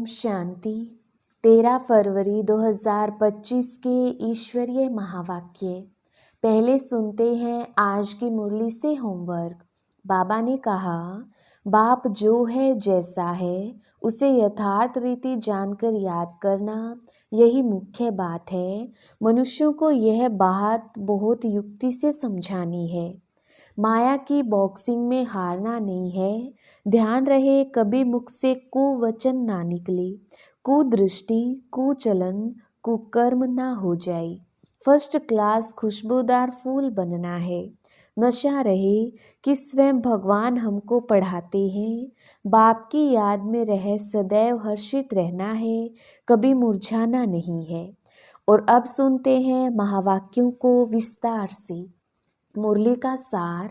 ओम शांति। 13 फरवरी 2025 के ईश्वरीय महावाक्य। पहले सुनते हैं आज की मुरली से होमवर्क। बाबा ने कहा, बाप जो है जैसा है उसे यथार्थ रीति जानकर याद करना, यही मुख्य बात है। मनुष्यों को यह बात बहुत युक्ति से समझानी है। माया की बॉक्सिंग में हारना नहीं है। ध्यान रहे कभी मुख से कुवचन ना निकले, कुदृष्टि, कुचलन, कुकर्म ना हो जाए। फर्स्ट क्लास खुशबूदार फूल बनना है। नशा रहे कि स्वयं भगवान हमको पढ़ाते हैं। बाप की याद में रह सदैव हर्षित रहना है, कभी मुरझाना नहीं है। और अब सुनते हैं महावाक्यों को विस्तार से। मुरली का सार।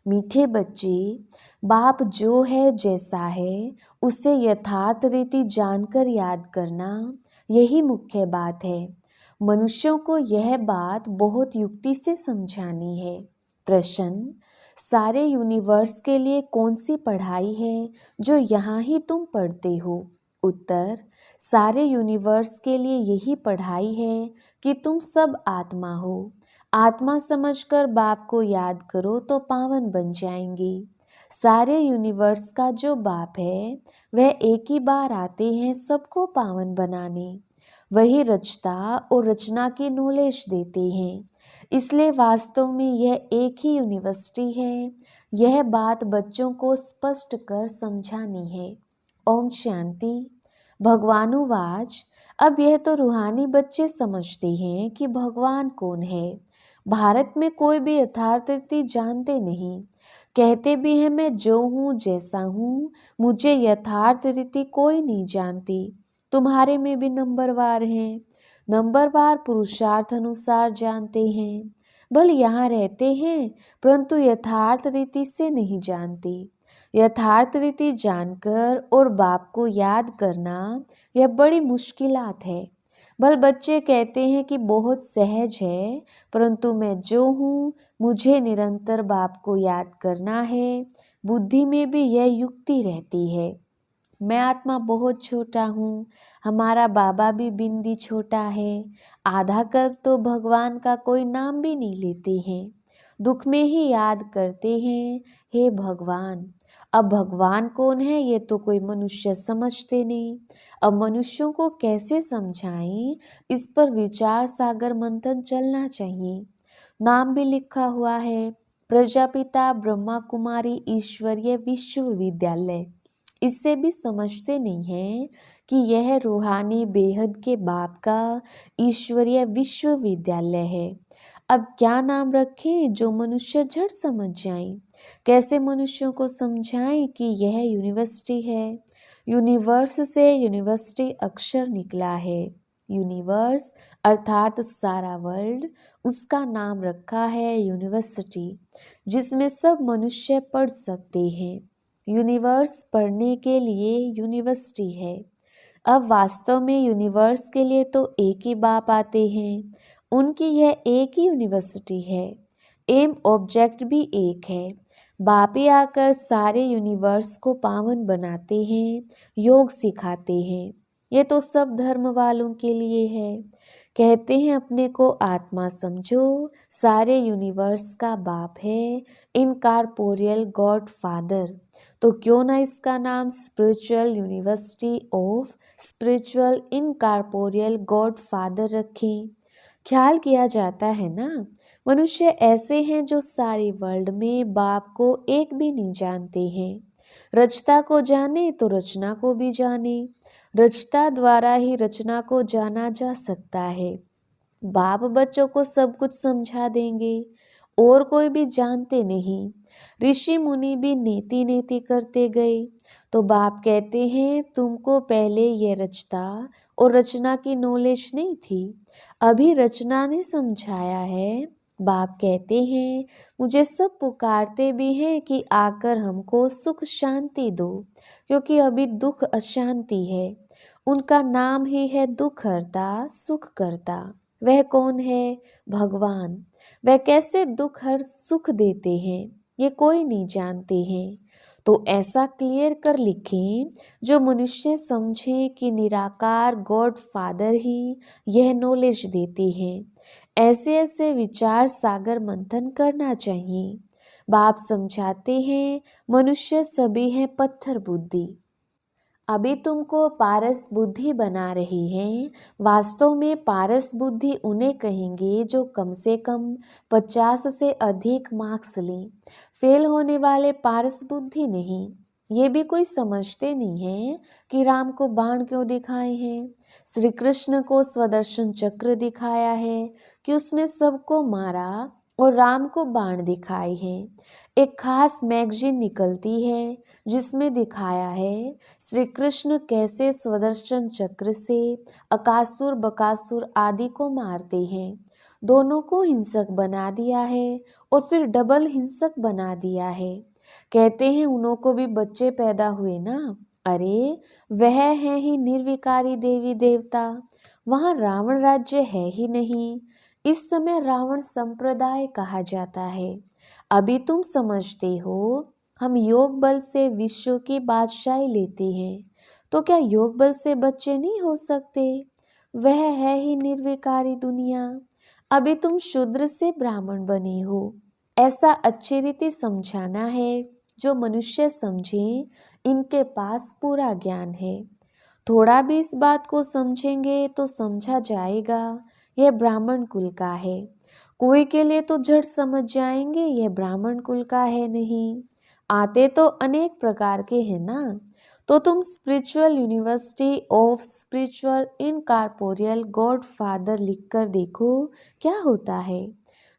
मीठे बच्चे, बाप जो है जैसा है उसे यथार्थ रीति जानकर याद करना, यही मुख्य बात है। मनुष्यों को यह बात बहुत युक्ति से समझानी है। प्रश्न, सारे यूनिवर्स के लिए कौन सी पढ़ाई है जो यहाँ ही तुम पढ़ते हो? उत्तर, सारे यूनिवर्स के लिए यही पढ़ाई है कि तुम सब आत्मा हो। आत्मा समझकर बाप को याद करो तो पावन बन जाएंगे। सारे यूनिवर्स का जो बाप है वह एक ही बार आते हैं सबको पावन बनाने। वही रचता और रचना की नॉलेज देते हैं। इसलिए वास्तव में यह एक ही यूनिवर्सिटी है। यह बात बच्चों को स्पष्ट कर समझानी है। ओम शांति। भगवानुवाच। अब यह तो रूहानी बच्चे समझते हैं कि भगवान कौन है। भारत में कोई भी यथार्थ रीति जानते नहीं। कहते भी हैं मैं जो हूँ जैसा हूँ, मुझे यथार्थ रीति कोई नहीं जानती। तुम्हारे में भी नंबरवार हैं। नंबरवार पुरुषार्थ अनुसार जानते हैं। भले यहाँ रहते हैं परंतु यथार्थ रीति से नहीं जानते। यथार्थ रीति जानकर और बाप को याद करना यह बड़ी मुश्किलात है। भल बच्चे कहते हैं कि बहुत सहज है, परंतु मैं जो हूँ मुझे निरंतर बाप को याद करना है। बुद्धि में भी यह युक्ति रहती है। मैं आत्मा बहुत छोटा हूँ, हमारा बाबा भी बिंदी छोटा है। आधा कल्प तो भगवान का कोई नाम भी नहीं लेते हैं। दुख में ही याद करते हैं, हे भगवान। अब भगवान कौन है ये तो कोई मनुष्य समझते नहीं। अब मनुष्यों को कैसे समझाएं, इस पर विचार सागर मंथन चलना चाहिए। नाम भी लिखा हुआ है, प्रजापिता ब्रह्मा कुमारी ईश्वरीय विश्वविद्यालय। इससे भी समझते नहीं हैं कि यह रूहानी बेहद के बाप का ईश्वरीय विश्वविद्यालय है। अब क्या नाम रखें जो मनुष्य झट समझ जाएं? कैसे मनुष्यों को समझाएं कि यह यूनिवर्सिटी है? यूनिवर्स से यूनिवर्सिटी अक्षर निकला है। यूनिवर्स अर्थात सारा वर्ल्ड, उसका नाम रखा है यूनिवर्सिटी, जिसमें सब मनुष्य पढ़ सकते हैं। यूनिवर्स पढ़ने के लिए यूनिवर्सिटी है। अब वास्तव में यूनिवर्स के लिए तो एक ही बाप आते हैं। उनकी यह एक ही यूनिवर्सिटी है। एम ऑब्जेक्ट भी एक है। बाप ही आकर सारे यूनिवर्स को पावन बनाते हैं, योग सिखाते हैं। ये तो सब धर्म वालों के लिए है। कहते हैं अपने को आत्मा समझो, सारे यूनिवर्स का बाप है, इनकॉर्पोरियल गॉड फादर। तो क्यों ना इसका नाम spiritual university of spiritual incorporeal God father रखें। ख्याल किया जाता है ना, मनुष्य ऐसे हैं जो सारी वर्ल्ड में बाप को एक भी नहीं जानते हैं। रचता को जाने तो रचना को भी जाने। रचता द्वारा ही रचना को जाना जा सकता है। बाप बच्चों को सब कुछ समझा देंगे, और कोई भी जानते नहीं। ऋषि मुनि भी नेति नेति करते गए। तो बाप कहते हैं तुमको पहले ये रचता और रचना की नॉलेज नहीं थी, अभी रचना ने समझाया है। बाप कहते हैं मुझे सब पुकारते भी हैं कि आकर हमको सुख शांति दो, क्योंकि अभी दुख अशांति है। उनका नाम ही है दुख हरता सुख करता। वह कौन है? भगवान। वह कैसे दुख हर सुख देते हैं ये कोई नहीं जानते हैं। तो ऐसा क्लियर कर लिखें जो मनुष्य समझे कि निराकार गॉड फादर ही यह नॉलेज देते हैं। ऐसे ऐसे विचार सागर मंथन करना चाहिए। बाप समझाते हैं मनुष्य सभी हैं पत्थर बुद्धि। अभी तुमको पारस बुद्धि बना रही है। वास्तव में पारस बुद्धि उन्हें कहेंगे जो कम से कम 50 से अधिक मार्क्स लें। फेल होने वाले पारस बुद्धि नहीं। ये भी कोई समझते नहीं है कि राम को बाण क्यों दिखाए हैं। श्री कृष्ण को स्वदर्शन चक्र दिखाया है कि उसने सबको मारा और राम को बाण दिखाए हैं। एक खास मैगजीन निकलती है जिसमें दिखाया है श्री कृष्ण कैसे स्वदर्शन चक्र से अकासुर बकासुर आदि को मारते हैं। दोनों को हिंसक बना दिया है और फिर डबल हिंसक बना दिया है। कहते हैं उन्हों को भी बच्चे पैदा हुए ना। अरे वह है ही निर्विकारी देवी देवता। वहां रावण राज्य है ही नहीं। इस समय रावण संप्रदाय कहा जाता है। अभी तुम समझते हो हम योग बल से विश्व की बादशाही लेते हैं। तो क्या योग बल से बच्चे नहीं हो सकते? वह है ही निर्विकारी दुनिया। अभी तुम शूद्र से ब्राह्मण बने हो। ऐसा अच्छी रीति समझाना है जो मनुष्य समझे। इनके पास पूरा ज्ञान है। थोड़ा भी इस बात को समझेंगे तो समझा जाएगा यह ब्राह्मण कुल का है। कोई के लिए तो झट समझ जाएंगे यह ब्राह्मण कुल का है नहीं। आते तो अनेक प्रकार के हैं ना। तो तुम spiritual university of spiritual incorporeal God father लिखकर देखो क्या होता है।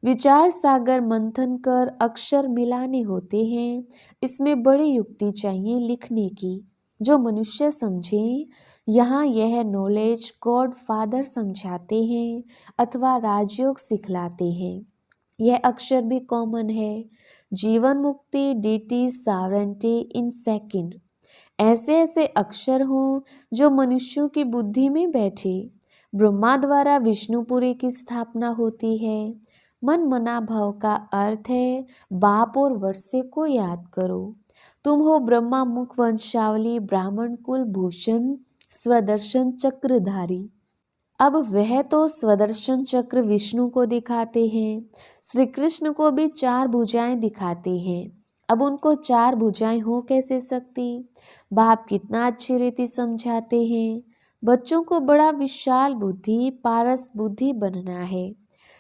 विचार सागर मंथन कर अक्षर मिलाने होते हैं। इसमें बड़ी युक्ति चाहिए लिखने की जो मनुष्य समझे। यहाँ यह नॉलेज गॉड फादर समझाते हैं अथवा राजयोग सिखलाते हैं। यह अक्षर भी कॉमन है। जीवन मुक्ति डीटी सॉवरेंटी इन सेकंड। ऐसे ऐसे अक्षर हों जो मनुष्यों की बुद्धि में बैठे। ब्रह्मा द्वारा विष्णुपुरी की स्थापना होती है। मन मना भाव का अर्थ है बाप और वर्षे को याद करो। तुम हो ब्रह्मा मुख वंशावली ब्राह्मण कुल भूषण स्वदर्शन चक्रधारी। अब वह तो स्वदर्शन चक्र विष्णु को दिखाते हैं। श्री कृष्ण को भी 4 भुजाएं दिखाते हैं। अब उनको 4 भुजाएं हो कैसे सकती? बाप कितना अच्छी रीति समझाते हैं। बच्चों को बड़ा विशाल बुद्धि पारस बुद्धि बनना है।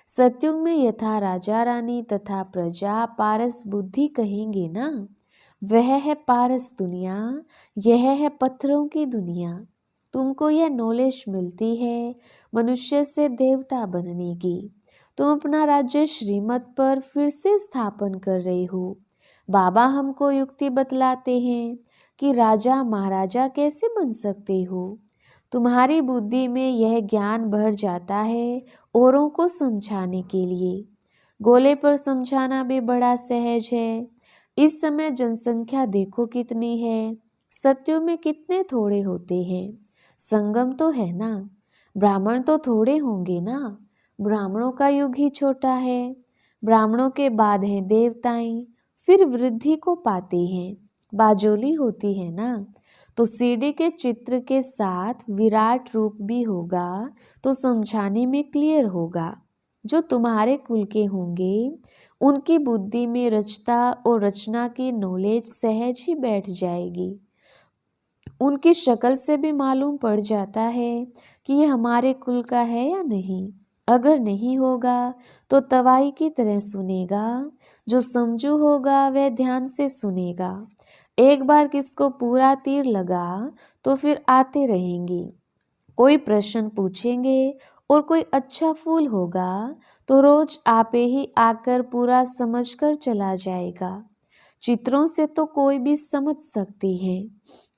सत्युग में यथा राजा रानी तथा प्रजा पारस बुद्धि कहेंगे ना। वह है पारस दुनिया। यह है पत्थरों की दुनिया। तुमको यह नॉलेज मिलती है मनुष्य से देवता बनने की। तुम अपना राज्य श्रीमत पर फिर से स्थापन कर रहे हो। बाबा हमको युक्ति बतलाते हैं कि राजा महाराजा कैसे बन सकते हो। तुम्हारी बुद्धि में यह ज्ञान भर जाता है औरों को समझाने के लिए। गोले पर समझाना भी बड़ा सहज है। इस समय जनसंख्या देखो कितनी है। सत्युग में कितने थोड़े होते हैं। संगम तो है ना। ब्राह्मण तो थोड़े होंगे ना। ब्राह्मणों का युग ही छोटा है। ब्राह्मणों के बाद हैं देवताएं। फिर वृद्धि को पाते हैं। बाजोली होती है ना। तो सीढ़ी के चित्र के साथ विराट रूप भी होगा तो समझाने में क्लियर होगा। जो तुम्हारे कुल के होंगे उनकी बुद्धि में रचता और रचना की नॉलेज सहज ही बैठ जाएगी। उनकी शक्ल से भी मालूम पड़ जाता है कि ये हमारे कुल का है या नहीं। अगर नहीं होगा तो तवाई की तरह सुनेगा। जो समझू होगा वह ध्यान से सुनेगा। एक बार किसको पूरा तीर लगा तो फिर आते रहेंगे। कोई प्रश्न पूछेंगे और कोई अच्छा फूल होगा तो रोज आपे ही आकर पूरा समझकर चला जाएगा। चित्रों से तो कोई भी समझ सकती है।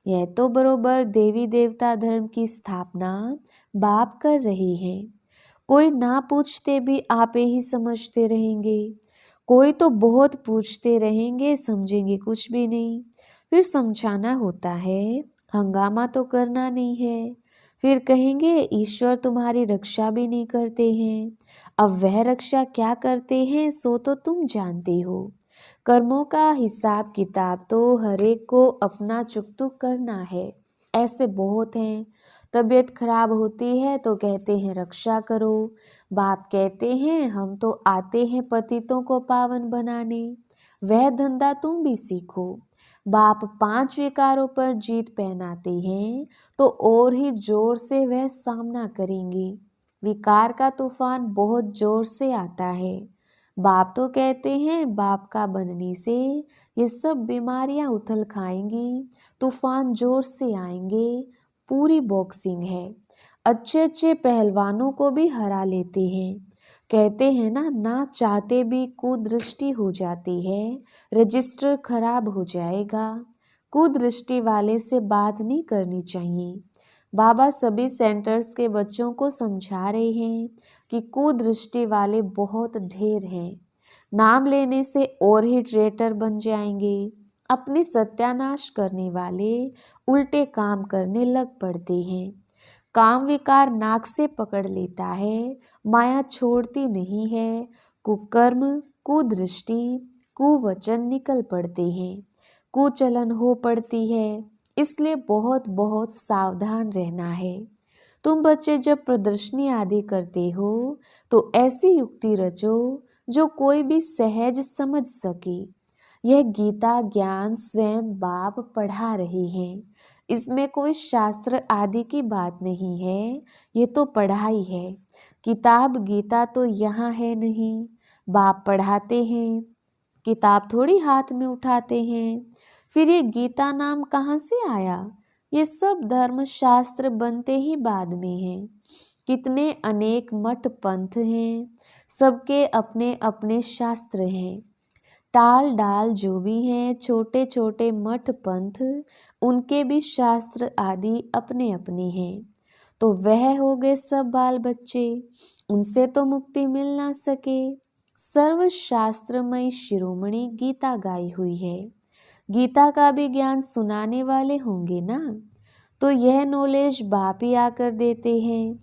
यह तो बरोबर देवी देवता धर्म की स्थापना बाप कर रही है। कोई ना पूछते भी आपे ही समझते रहेंगे। कोई तो बहुत पूछते रहेंगे समझेंगे कुछ भी नहीं। फिर समझाना होता है हंगामा तो करना नहीं है। फिर कहेंगे ईश्वर तुम्हारी रक्षा भी नहीं करते हैं। अब वह रक्षा क्या करते हैं सो तो तुम जानते हो। कर्मों का हिसाब किताब तो हर एक को अपना चुकतुक करना है। ऐसे बहुत हैं। तबीयत खराब होती है तो कहते हैं रक्षा करो। बाप कहते हैं हम तो आते हैं पतितों को पावन बनाने। वह धंधा तुम भी सीखो। बाप 5 विकारों पर जीत पहनाते हैं तो और ही जोर से वह सामना करेंगे। विकार का तूफान बहुत जोर से आता है। बाप तो कहते हैं बाप का बनने से ये सब बीमारियां उथल खाएंगी, तूफान जोर से आएंगे, पूरी बॉक्सिंग है। अच्छे अच्छे पहलवानों को भी हरा लेते हैं। कहते हैं ना चाहते भी कुदृष्टि हो जाती है, रजिस्टर खराब हो जाएगा। कुदृष्टि वाले से बात नहीं करनी चाहिए। बाबा सभी सेंटर्स के बच्चों को समझा रहे हैं कि कुदृष्टि वाले बहुत ढेर हैं। नाम लेने से और ही ट्रेटर बन जाएंगे। अपनी सत्यानाश करने वाले उल्टे काम करने लग पड़ते हैं। काम विकार नाक से पकड़ लेता है, माया छोड़ती नहीं है। कुकर्म, कुदृष्टि, कुवचन निकल पड़ते हैं, कुचलन हो पड़ती है। इसलिए बहुत बहुत सावधान रहना है। तुम बच्चे जब प्रदर्शनी आदि करते हो तो ऐसी युक्ति रचो जो कोई भी सहज समझ सके। यह गीता ज्ञान स्वयं बाप पढ़ा रहे हैं। इसमें कोई शास्त्र आदि की बात नहीं है, ये तो पढ़ाई है। किताब गीता तो यहाँ है नहीं। बाप पढ़ाते हैं, किताब थोड़ी हाथ में उठाते हैं। फिर ये गीता नाम कहाँ से आया? ये सब धर्म शास्त्र बनते ही बाद में हैं। कितने अनेक मठ पंथ हैं, सबके अपने अपने शास्त्र हैं। टाल डाल जो भी हैं, छोटे छोटे मठ पंथ, उनके भी शास्त्र आदि अपने अपने हैं। तो वह हो गए सब बाल बच्चे, उनसे तो मुक्ति मिल ना सके। सर्व शास्त्रमयी शिरोमणि गीता गाई हुई है। गीता का भी ज्ञान सुनाने वाले होंगे ना, तो यह नॉलेज बाप ही आकर देते हैं।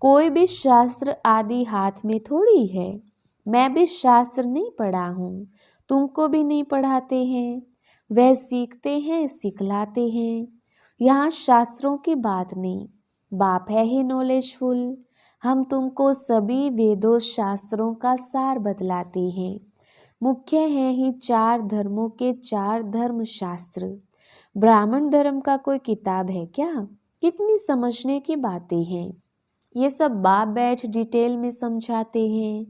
कोई भी शास्त्र आदि हाथ में थोड़ी है। मैं भी शास्त्र नहीं पढ़ा हूँ, तुमको भी नहीं पढ़ाते हैं। वह सीखते हैं, सिखलाते हैं। यहाँ शास्त्रों की बात नहीं, बाप है ही नॉलेजफुल। हम तुमको सभी वेदों शास्त्रों का सार बतलाते हैं। मुख्य हैं ही 4 धर्मों के 4 धर्म शास्त्र। ब्राह्मण धर्म का कोई किताब है क्या? कितनी समझने की बातें हैं। ये सब बाप बैठ डिटेल में समझाते हैं।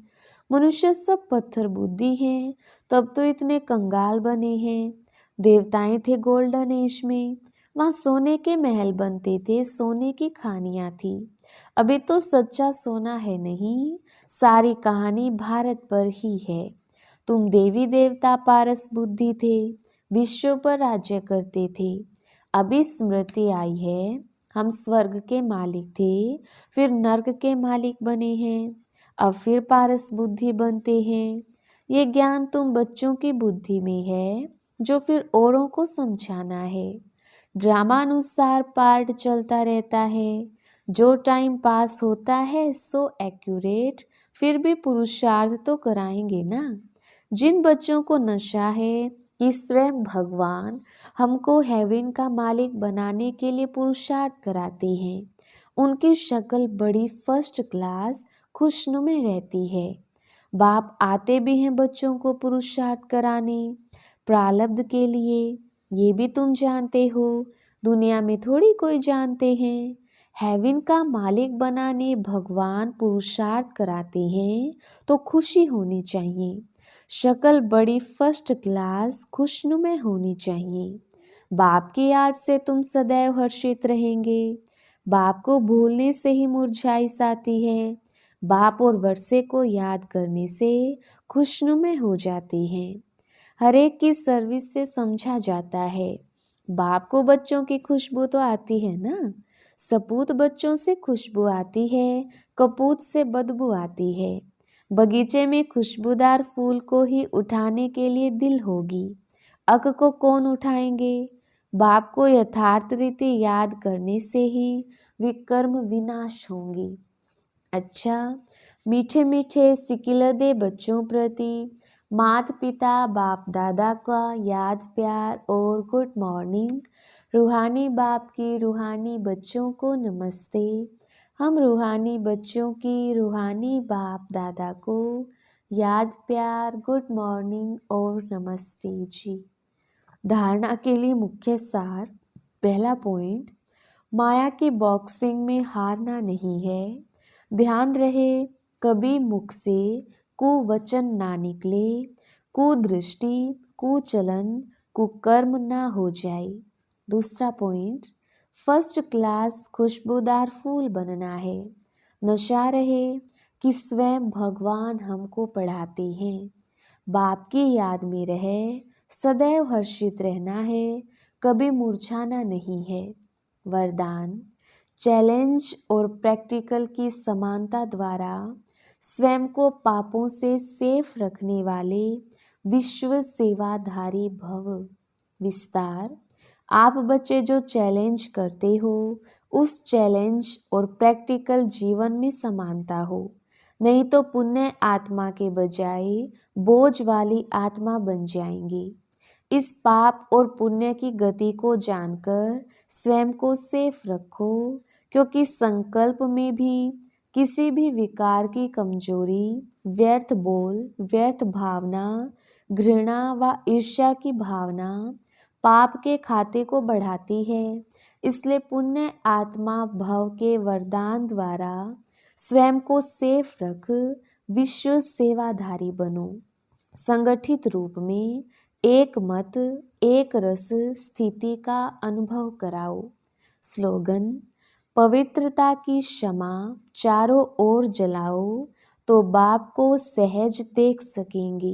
मनुष्य सब पत्थर बुद्धि हैं, तब तो इतने कंगाल बने हैं। देवताएं थे गोल्डन एज में, वहाँ सोने के महल बनते थे, सोने की खानियाँ थी। अभी तो सच्चा सोना है नहीं, सारी कहानी भारत पर ही है। तुम देवी देवता पारस बुद्धि थे, विश्व पर राज्य करते थे। अभी स्मृति आई है, हम स्वर्ग के मालिक थे, फिर नर्क के मालिक बने हैं, अब फिर पारस बुद्धि बनते हैं। ये ज्ञान तुम बच्चों की बुद्धि में है, जो फिर औरों को समझाना है। ड्रामानुसार पार्ट चलता रहता है। जो टाइम पास होता है सो एक्यूरेट, फिर भी पुरुषार्थ तो कराएंगे ना। जिन बच्चों को नशा है कि स्वयं भगवान हमको हेवन का मालिक बनाने के लिए पुरुषार्थ कराते हैं, उनकी शक्ल बड़ी फर्स्ट क्लास खुशनुमा रहती है। बाप आते भी हैं बच्चों को पुरुषार्थ कराने, प्रारब्ध के लिए। ये भी तुम जानते हो, दुनिया में थोड़ी कोई जानते हैं। हेवन का मालिक बनाने भगवान पुरुषार्थ कराते हैं तो खुशी होनी चाहिए। शक्ल बड़ी फर्स्ट क्लास खुशनुमा होनी चाहिए। बाप की याद से तुम सदैव हर्षित रहेंगे। बाप को भूलने से ही मुरझाइश आती है। बाप और वर्षे को याद करने से खुशनुमा हो जाती हैं। हर एक की सर्विस से समझा जाता है। बाप को बच्चों की खुशबू तो आती है ना। सपूत बच्चों से खुशबू आती है, कपूत से बदबू आती है। बगीचे में खुशबूदार फूल को ही उठाने के लिए दिल होगी, अक को कौन उठाएंगे? बाप को यथार्थ रीति याद करने से ही विकर्म विनाश होंगे। अच्छा, मीठे मीठे सिकिलदे बच्चों प्रति माता पिता बाप दादा का याद प्यार और गुड मॉर्निंग। रूहानी बाप की रूहानी बच्चों को नमस्ते। हम रूहानी बच्चों की रूहानी बाप दादा को याद प्यार गुड मॉर्निंग और नमस्ते जी। धारणा के लिए मुख्य सार। पहला पॉइंट, माया की बॉक्सिंग में हारना नहीं है। ध्यान रहे कभी मुख से कुवचन ना निकले, कुदृष्टि कुचलन कुकर्म ना हो जाए। दूसरा पॉइंट, फर्स्ट क्लास खुशबूदार फूल बनना है। नशा रहे कि स्वयं भगवान हमको पढ़ाते हैं। बाप की याद में रहे, सदैव हर्षित रहना है, कभी मुरझाना नहीं है। वरदान, चैलेंज और प्रैक्टिकल की समानता द्वारा स्वयं को पापों से सेफ रखने वाले विश्व सेवाधारी भव। विस्तार, आप बच्चे जो चैलेंज करते हो उस चैलेंज और प्रैक्टिकल जीवन में समानता हो, नहीं तो पुण्य आत्मा के बजाय बोझ वाली आत्मा बन जाएंगी। इस पाप और पुण्य की गति को जानकर स्वयं को सेफ रखो, क्योंकि संकल्प में भी किसी भी विकार की कमजोरी, व्यर्थ बोल, व्यर्थ भावना, घृणा व ईर्ष्या की भावना पाप के खाते को बढ़ाती है। इसलिए पुण्य आत्मा भव के वरदान द्वारा स्वयं को सेफ रख विश्व सेवाधारी बनो। संगठित रूप में एक मत एक रस स्थिति का अनुभव कराओ। स्लोगन, पवित्रता की क्षमा चारों ओर जलाओ तो बाप को सहज देख सकेंगे।